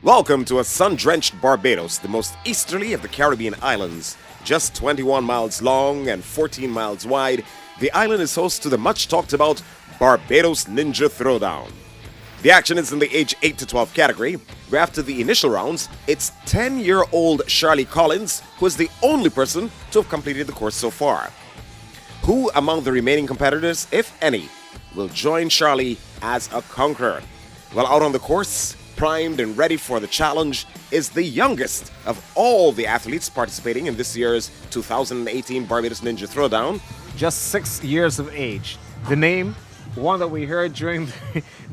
Welcome to a sun-drenched Barbados, the most easterly of the Caribbean islands. Just 21 miles long and 14 miles wide, the island is host to the much-talked-about Barbados Ninja Throwdown. The action is in the age 8 to 12 category, where after the initial rounds, it's 10-year-old Charlee Collins who is the only person to have completed the course so far. Who among the remaining competitors, if any, will join Charlee as a conqueror? Well, out on the course, primed and ready for the challenge, is the youngest of all the athletes participating in this year's 2018 Barbados Ninja Throwdown. Just 6 years of age. The name, one that we heard during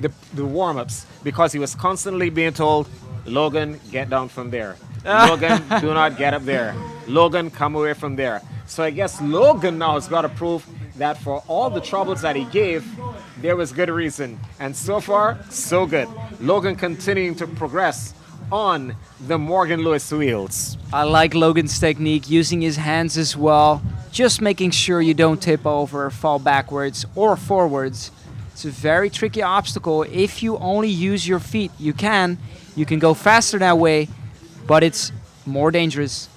the warm-ups, because he was constantly being told, Logan, get down from there. Logan, do not get up there. Logan, come away from there. So I guess Logan now has got to prove that for all the troubles that he gave, there was good reason. And so far, so good. Logan continuing to progress on the Morgan Lewis wheels. I like Logan's technique, using his hands as well, just making sure you don't tip over, fall backwards or forwards. It's a very tricky obstacle. If you only use your feet, you can go faster that way, but it's more dangerous.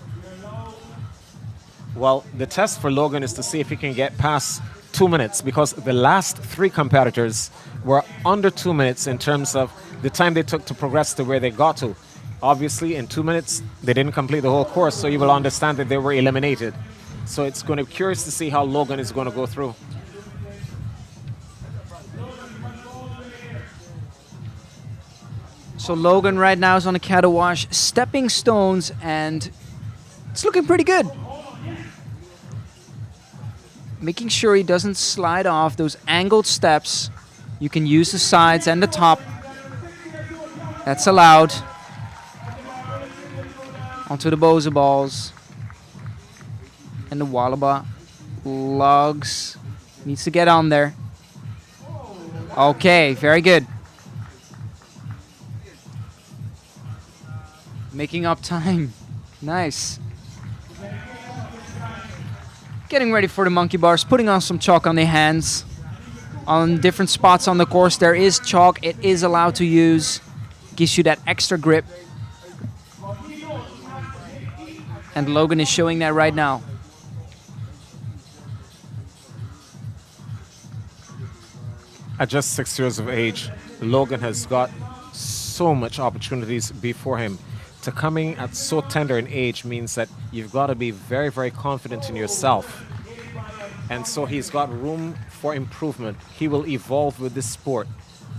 Well, the test for Logan is to see if he can get past 2 minutes, because the last 3 competitors were under 2 minutes in terms of the time they took to progress to where they got to. Obviously, in 2 minutes, they didn't complete the whole course, so you will understand that they were eliminated. So it's going to be curious to see how Logan is going to go through. So Logan right now is on a cattle wash, stepping stones, and it's looking pretty good. Making sure he doesn't slide off those angled steps. You can use the sides and the top. That's allowed. Onto the boza balls. And the wallaba lugs. Needs to get on there. Okay, very good. Making up time. Nice. Getting ready for the monkey bars, putting on some chalk on their hands. On different spots on the course there is chalk. It is allowed to use. Gives you that extra grip. And Logan is showing that right now. At just 6 years of age, Logan has got so much opportunities before him. To coming at so tender an age means that you've got to be very, very confident in yourself. And so he's got room for improvement. He will evolve with this sport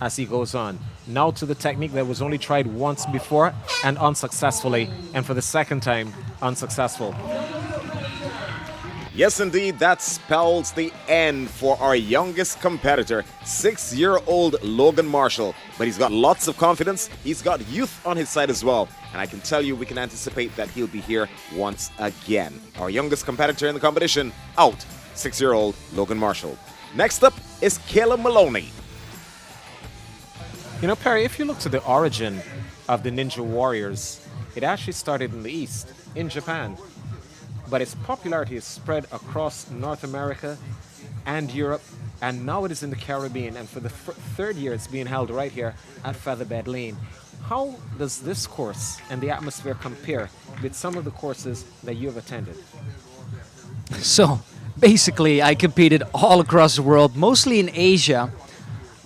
as he goes on. Now to the technique that was only tried once before and unsuccessfully, and for the second time, unsuccessful. Yes, indeed, that spells the end for our youngest competitor, 6-year-old Logan Marshall. But he's got lots of confidence. He's got youth on his side as well. And I can tell you, we can anticipate that he'll be here once again. Our youngest competitor in the competition, out, 6-year-old Logan Marshall. Next up is Caleb Maloney. You know, Perry, if you look to the origin of the Ninja Warriors, it actually started in the East, in Japan. But its popularity is spread across North America and Europe, and now it is in the Caribbean, and for the third year it's being held right here at Featherbed Lane. How does this course and the atmosphere compare with some of the courses that you have attended? So basically I competed all across the world, mostly in Asia,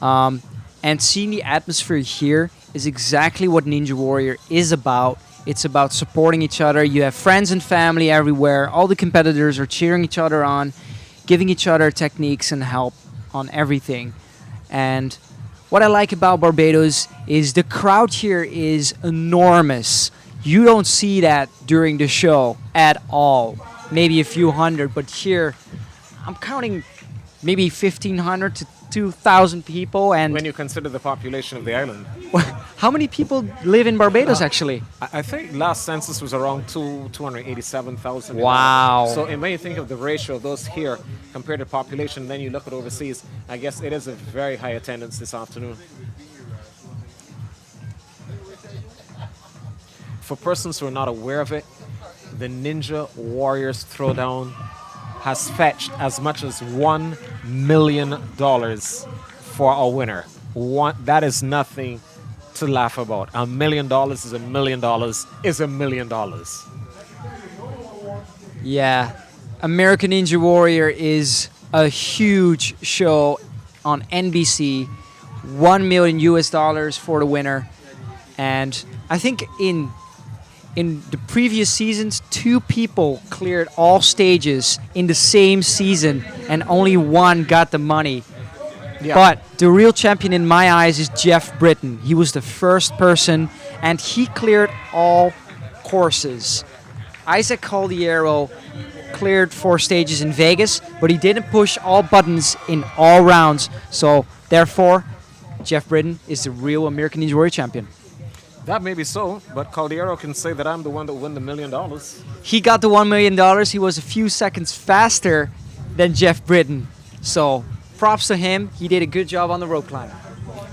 and seeing the atmosphere here is exactly what Ninja Warrior is about. It's about supporting each other. You have friends and family everywhere. All the competitors are cheering each other on, giving each other techniques and help on everything. And what I like about Barbados is the crowd here is enormous. You don't see that during the show at all. Maybe a few hundred, but here I'm counting maybe 1,500 to 2,000 people. And when you consider the population of the island. How many people live in Barbados, actually? I think last census was around 287,000. Wow. So when you think of the ratio of those here compared to population, then you look at overseas, I guess it is a very high attendance this afternoon. For persons who are not aware of it, the Ninja Warriors Throwdown has fetched as much as $1 million for a winner. That is nothing to laugh about. $1 million is $1 million is $1 million. Yeah, American Ninja Warrior is a huge show on NBC. $1 million US for the winner, and I think in the previous seasons, 2 people cleared all stages in the same season, and only one got the money. Yeah. But the real champion in my eyes is Jeff Britton. He was the first person, and he cleared all courses. Isaac Caldiero cleared 4 stages in Vegas, but he didn't push all buttons in all rounds. So, therefore, Jeff Britton is the real American Ninja Warrior champion. That may be so, but Caldiero can say that I'm the one that won the $1 million. He got the $1 million. He was a few seconds faster than Jeff Britton. So, props to him. He did a good job on the rope climb.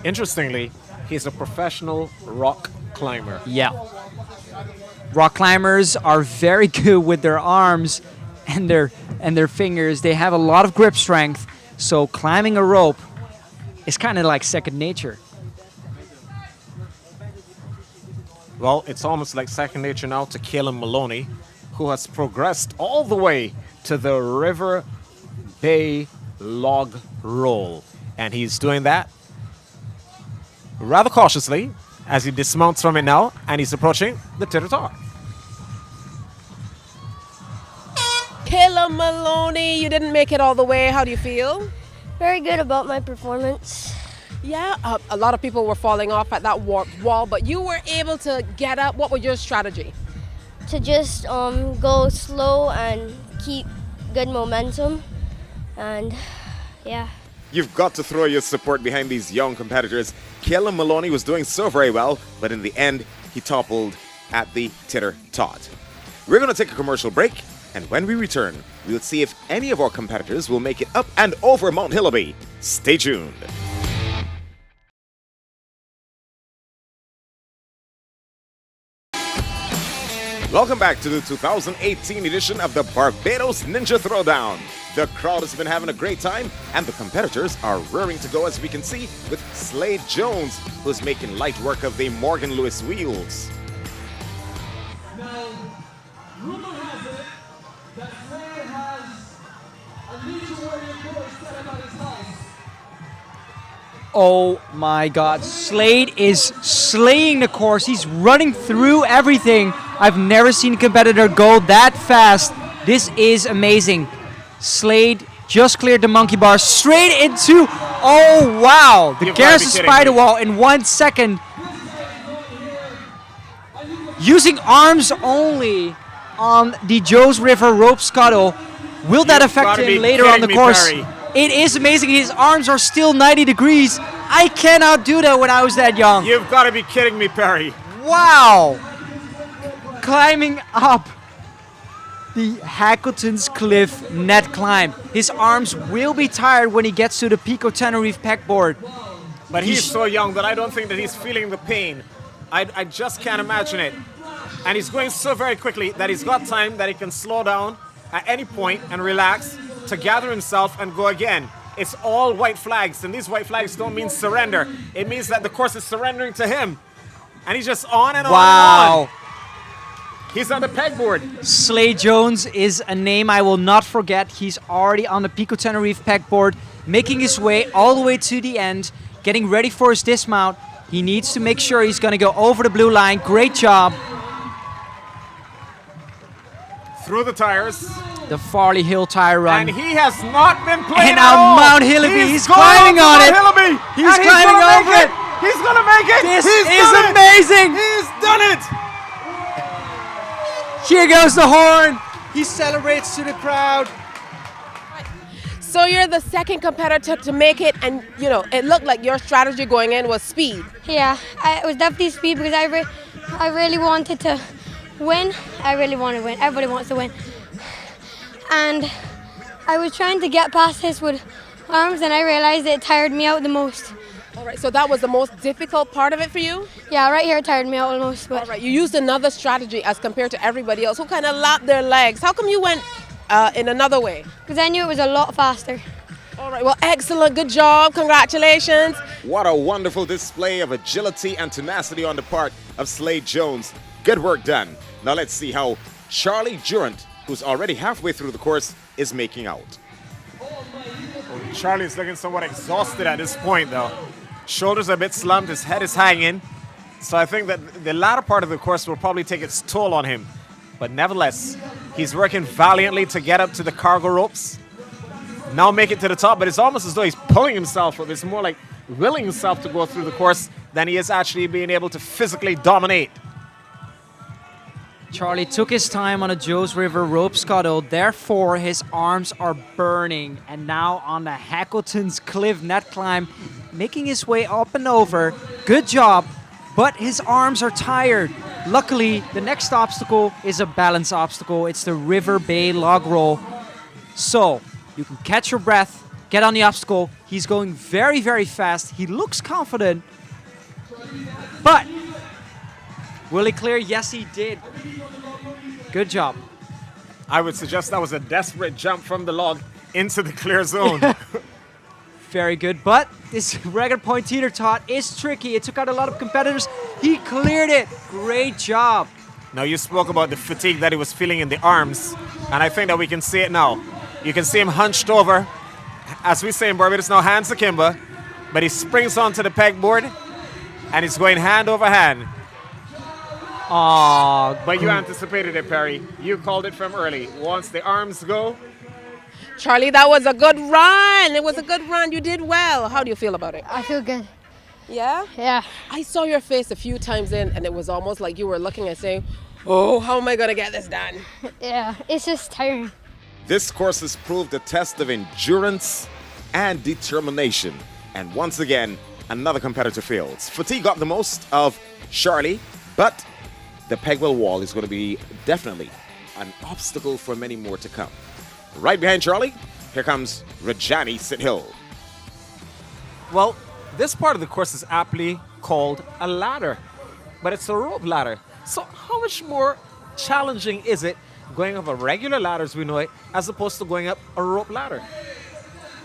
Interestingly, he's a professional rock climber. Yeah. Rock climbers are very good with their arms and their fingers. They have a lot of grip strength. So, climbing a rope is kind of like second nature. Well, it's almost like second nature now to Caleb Maloney, who has progressed all the way to the River Bay log roll. And he's doing that rather cautiously as he dismounts from it now, and he's approaching the titter-tar. Caleb Maloney, you didn't make it all the way. How do you feel? Very good about my performance. Yeah, a lot of people were falling off at that warped wall, but you were able to get up. What was your strategy? To just go slow and keep good momentum, and yeah. You've got to throw your support behind these young competitors. Caleb Maloney was doing so very well, but in the end, he toppled at the titter-tot. We're going to take a commercial break, and when we return, we'll see if any of our competitors will make it up and over Mount Hilaby. Stay tuned. Welcome back to the 2018 edition of the Barbados Ninja Throwdown. The crowd has been having a great time, and the competitors are raring to go, as we can see, with Slade Jones, who's making light work of the Morgan Lewis wheels. Now, rumor has it that Slade has a Ninja Warrior course set up at his house. Oh my God, Slade is slaying the course. He's running through everything. I've never seen a competitor go that fast. This is amazing. Slade just cleared the monkey bar straight into, oh wow, the Garrison spider wall in 1 second. Using arms only on the Joe's River rope scuttle. Will that affect him later on the course? Perry. It is amazing. His arms are still 90 degrees. I cannot do that when I was that young. You've got to be kidding me, Perry. Wow. Climbing up the Hackleton's Cliff net climb. His arms will be tired when he gets to the Pico Tenerife pegboard. But he's so young that I don't think that he's feeling the pain. I just can't imagine it. And he's going so very quickly that he's got time that he can slow down at any point and relax to gather himself and go again. It's all white flags, and these white flags don't mean surrender. It means that the course is surrendering to him. And he's just on and on and on. He's on the pegboard. Slade Jones is a name I will not forget. He's already on the Pico Tenerife pegboard, making his way all the way to the end, getting ready for his dismount. He needs to make sure he's going to go over the blue line. Great job. Through the tires. The Farley Hill tire run. And he has not been playing And at now all. Mount Hilaby. He's going climbing on it. Mount Hilaby. He's And climbing gonna over make it. He's going to make it. This He's is done it. amazing. He's done it. Here goes the horn. He celebrates to the crowd. So you're the second competitor to make it, and you know it looked like your strategy going in was speed. Yeah, it was definitely speed because I really wanted to win. I really want to win. Everybody wants to win. And I was trying to get past this with arms, and I realized it tired me out the most. All right, so that was the most difficult part of it for you? Yeah, right here it tired me out the most. But All right, you used another strategy as compared to everybody else who kind of lapped their legs. How come you went in another way? because I knew it was a lot faster. All right, well, excellent. Good job. Congratulations. What a wonderful display of agility and tenacity on the part of Slade Jones. Good work done. Now let's see how Charlie Durant, who's already halfway through the course, is making out. Charlie's looking somewhat exhausted at this point, though. Shoulders are a bit slumped, his head is hanging. So I think that the latter part of the course will probably take its toll on him. But nevertheless, he's working valiantly to get up to the cargo ropes. Now make it to the top, but it's almost as though he's pulling himself up. It's more like willing himself to go through the course than he is actually being able to physically dominate. Charlie took his time on a Joe's River rope scuttle, therefore his arms are burning. And now on the Hackleton's cliff net climb, making his way up and over. Good job, but his arms are tired. Luckily, the next obstacle is a balance obstacle. It's the River Bay log roll. So, you can catch your breath, get on the obstacle. He's going very, very fast. He looks confident, but will he clear? Yes, he did. Good job. I would suggest that was a desperate jump from the log into the clear zone. Very good, but this record point teeter-tot is tricky. It took out a lot of competitors. He cleared it. Great job. Now, you spoke about the fatigue that he was feeling in the arms, and I think that we can see it now. You can see him hunched over. As we say in Barbados now, hands akimbo, but he springs onto the pegboard, and he's going hand over hand. Aww. But you anticipated it, Perry. You called it from early. Once the arms go, Charlie, that was a good run. It was a good run. You did well. How do you feel about it? I feel good. Yeah? Yeah. I saw your face a few times in, and it was almost like you were looking and saying, oh, how am I going to get this done? Yeah. It's just tiring. This course has proved a test of endurance and determination. And once again, another competitor fails. Fatigue got the most of Charlie, but the pegwell wall is going to be definitely an obstacle for many more to come. Right behind Charlie, here comes Rajani Sithill. well, this part of the course is aptly called a ladder, but it's a rope ladder. So how much more challenging is it going up a regular ladder as we know it, as opposed to going up a rope ladder?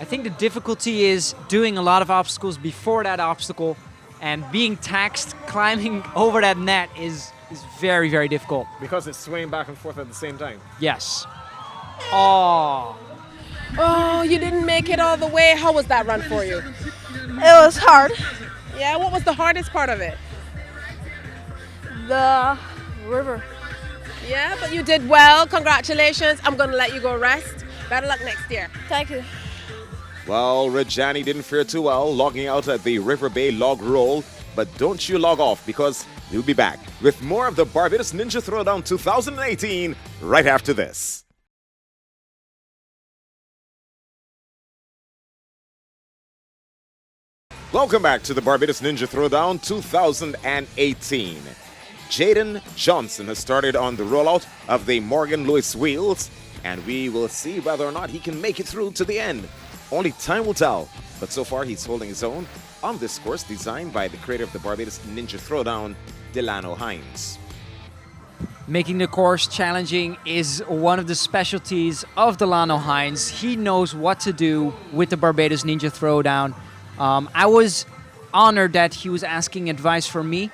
I think the difficulty is doing a lot of obstacles before that obstacle, and being taxed climbing over that net is very, very difficult. Because it's swaying back and forth at the same time. Yes. Oh. Oh, you didn't make it all the way. How was that run for you? It was hard. Yeah, what was the hardest part of it? The river. Yeah, but you did well. Congratulations. I'm going to let you go rest. Better luck next year. Thank you. Well, Rajani didn't fare too well, logging out at the River Bay log roll. But don't you log off, because we'll be back with more of the Barbados Ninja Throwdown 2018 right after this. Welcome back to the Barbados Ninja Throwdown 2018. Jaden Johnson has started on the rollout of the Morgan Lewis wheels, and we will see whether or not he can make it through to the end. Only time will tell, but so far he's holding his own on this course designed by the creator of the Barbados Ninja Throwdown, Delano Hines. Making the course challenging is one of the specialties of Delano Hines. He knows what to do with the Barbados Ninja Throwdown. I was honored that he was asking advice from me.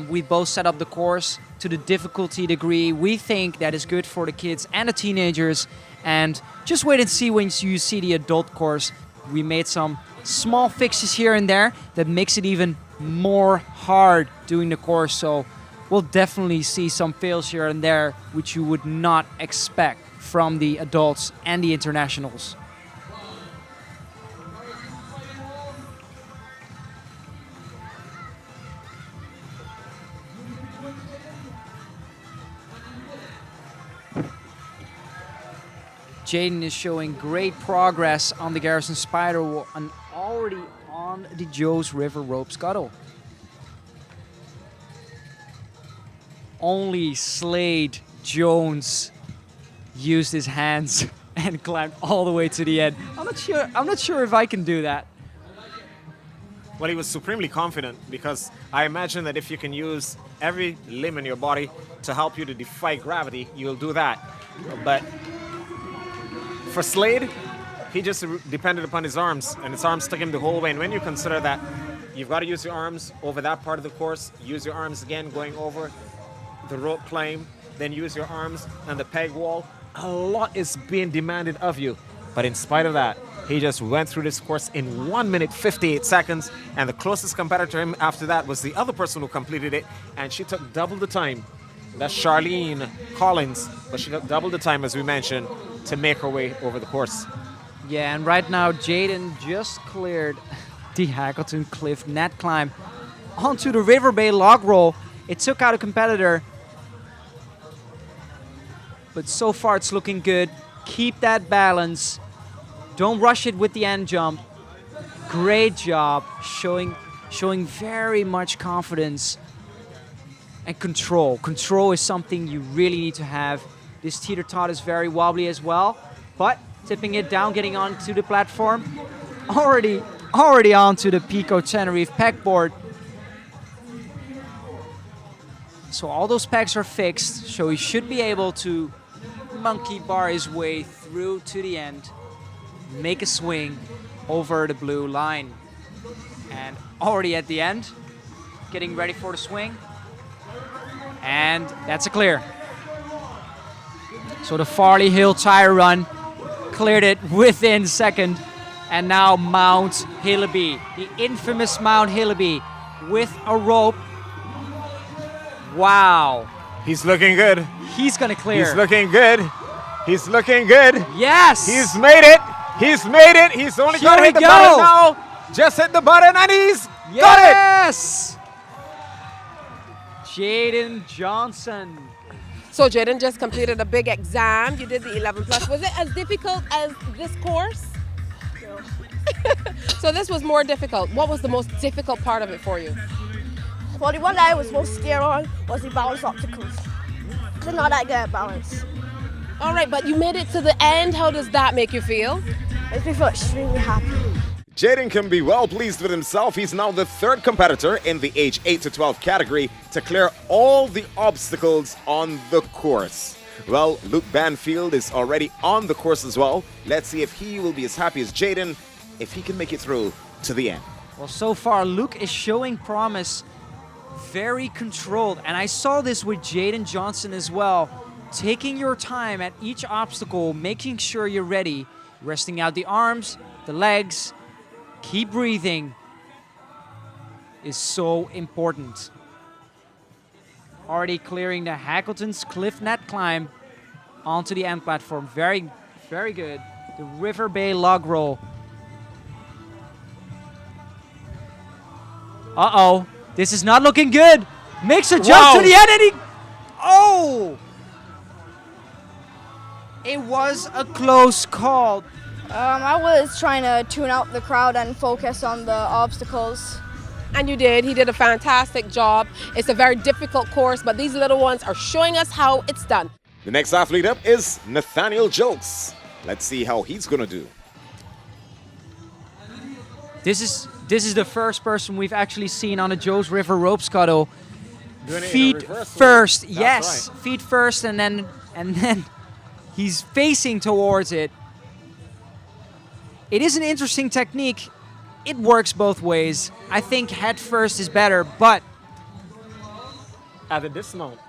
We both set up the course to the difficulty degree we think that is good for the kids and the teenagers. And just wait and see when you see the adult course. We made some small fixes here and there that makes it even more hard doing the course. So we'll definitely see some fails here and there, which you would not expect from the adults and the internationals. Jaden is showing great progress on the Garrison Spider Wall and already on the Joe's River rope scuttle. Only Slade Jones used his hands and climbed all the way to the end. I'm not sure if I can do that. Well, he was supremely confident, because I imagine that if you can use every limb in your body to help you to defy gravity, you'll do that. But for Slade, he just depended upon his arms, and his arms took him the whole way. And when you consider that you've got to use your arms over that part of the course, use your arms again going over the rope climb, then use your arms on the peg wall, a lot is being demanded of you. But in spite of that, he just went through this course in 1 minute 58 seconds, and the closest competitor to him after that was the other person who completed it, and she took double the time. That's Charlee Collins, but she took double the time, as we mentioned, to make her way over the course. Yeah, and right now Jaden just cleared the Hackleton Cliff net climb onto the River Bay log roll. It took out a competitor, but so far it's looking good. Keep that balance. Don't rush it with the end jump. Great job, showing very much confidence and control. Control is something you really need to have. This teeter-tot is very wobbly as well, but tipping it down, getting onto the platform. Already onto the Pico Tenerife pegboard. So all those pegs are fixed, so he should be able to monkey bar his way through to the end, make a swing over the blue line. And already at the end, getting ready for the swing. And that's a clear. So the Farley Hill tire run cleared it within second. And now Mount Hilaby, the infamous Mount Hilaby, with a rope. Wow. He's looking good. He's gonna clear. He's looking good. He's looking good. Yes. He's made it. He's made it. He's only got to hit the button now. Just hit the button and he's got it. Yes. Jaden Johnson. So Jaden just completed a big exam. You did the 11 plus. Was it as difficult as this course? No. So this was more difficult. What was the most difficult part of it for you? Well, the one that I was most scared on was the balance obstacles. I'm not that good at balance. All right, but you made it to the end. How does that make you feel? Makes me feel extremely happy. Jaden can be well pleased with himself. He's now the third competitor in the age 8 to 12 category to clear all the obstacles on the course. Well, Luke Banfield is already on the course as well. Let's see if he will be as happy as Jaden if he can make it through to the end. Well, so far Luke is showing promise, very controlled, and I saw this with Jaden Johnson as well. Taking your time at each obstacle, making sure you're ready, resting out the arms, the legs, keep breathing is so important. Already clearing the Hackleton's Cliff Net climb onto the end platform. Very, very good. The River Bay log roll. Uh-oh. This is not looking good. Makes a jump to the end and he... Oh! It was a close call. I was trying to tune out the crowd and focus on the obstacles. And you did. He did a fantastic job. It's a very difficult course, but these little ones are showing us how it's done. The next athlete up is Nathaniel Jokes. Let's see how he's going to do. This is the first person we've actually seen on a Joe's River rope scuttle. Feet first, yes, right. Feet first, and then he's facing towards it. It is an interesting technique. It works both ways. I think head first is better, but at the dismount,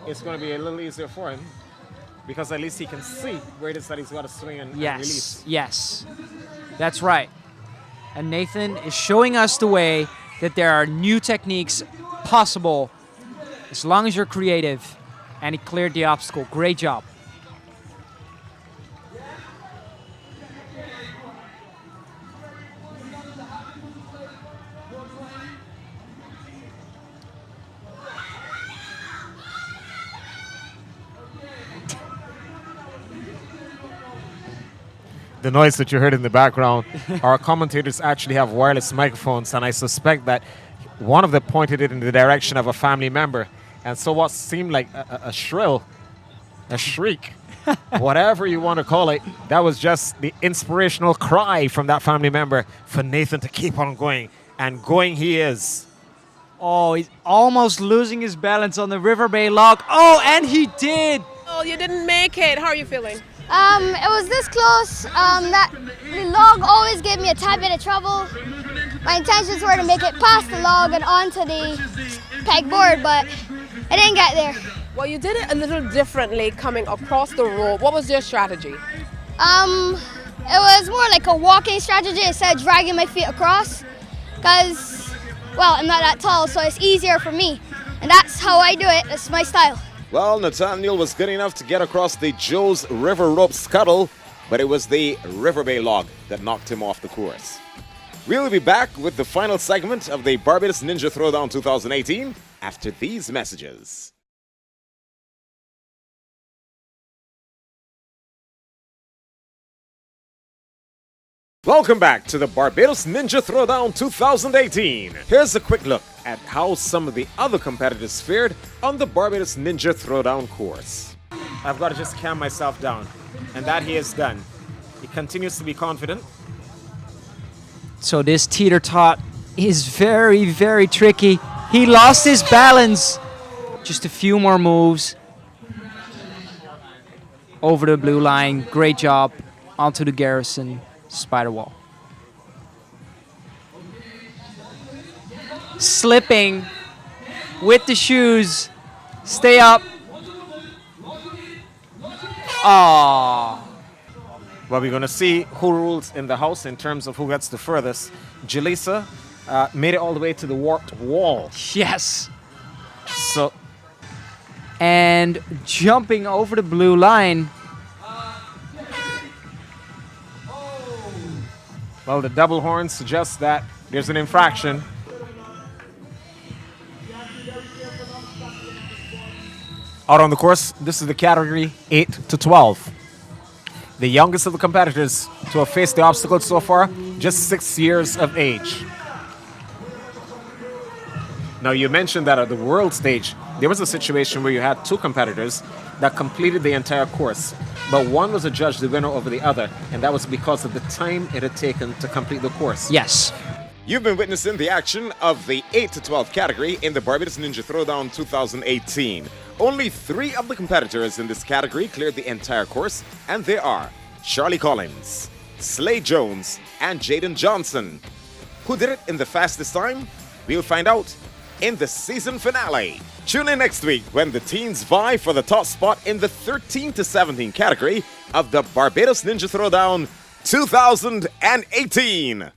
it's going to be a little easier for him because at least he can see where it is that he's got to swing and release. Yes, that's right. And Nathan is showing us the way that there are new techniques possible as long as you're creative. And he cleared the obstacle. Great job. The noise that you heard in the background, our commentators actually have wireless microphones, and I suspect that one of them pointed it in the direction of a family member. And so what seemed like a shriek, whatever you want to call it, that was just the inspirational cry from that family member for Nathan to keep on going. And going he is. Oh, he's almost losing his balance on the River Bay log. Oh, and he did. Oh, you didn't make it. How are you feeling? It was this close that the log always gave me a tad bit of trouble. My intentions were to make it past the log and onto the pegboard, but I didn't get there. Well, you did it a little differently coming across the rope. What was your strategy? It was more like a walking strategy instead of dragging my feet across, because, well, I'm not that tall, so it's easier for me. And that's how I do it. That's my style. Well, Nathaniel was good enough to get across the Joe's River rope scuttle, but it was the River Bay log that knocked him off the course. We'll be back with the final segment of the Barbados Ninja Throwdown 2018 after these messages. Welcome back to the Barbados Ninja Throwdown 2018. Here's a quick look at how some of the other competitors fared on the Barbados Ninja Throwdown course. I've got to just calm myself down. And that he has done. He continues to be confident. So this teeter-tot is very, very tricky. He lost his balance. Just a few more moves. Over the blue line. Great job. Onto the Garrison spider wall. Slipping with the shoes. Stay up. Aww. Well, we're going to see who rules in the house in terms of who gets the furthest. Jalisa made it all the way to the warped wall. Yes. So, And jumping over the blue line. well, the double horn suggests that there's an infraction. Out on the course, this is the category 8 to 12. The youngest of the competitors to have faced the obstacle so far, just 6 years of age. Now, you mentioned that at the world stage, there was a situation where you had two competitors that completed the entire course, but one was adjudged the winner over the other, and that was because of the time it had taken to complete the course. Yes. You've been witnessing the action of the 8 to 12 category in the Barbados Ninja Throwdown 2018. Only 3 of the competitors in this category cleared the entire course, and they are Charlee Collins, Slade Jones, and Jaden Johnson. Who did it in the fastest time? We'll find out in the season finale. Tune in next week when the teens vie for the top spot in the 13 to 17 category of the Barbados Ninja Throwdown 2018.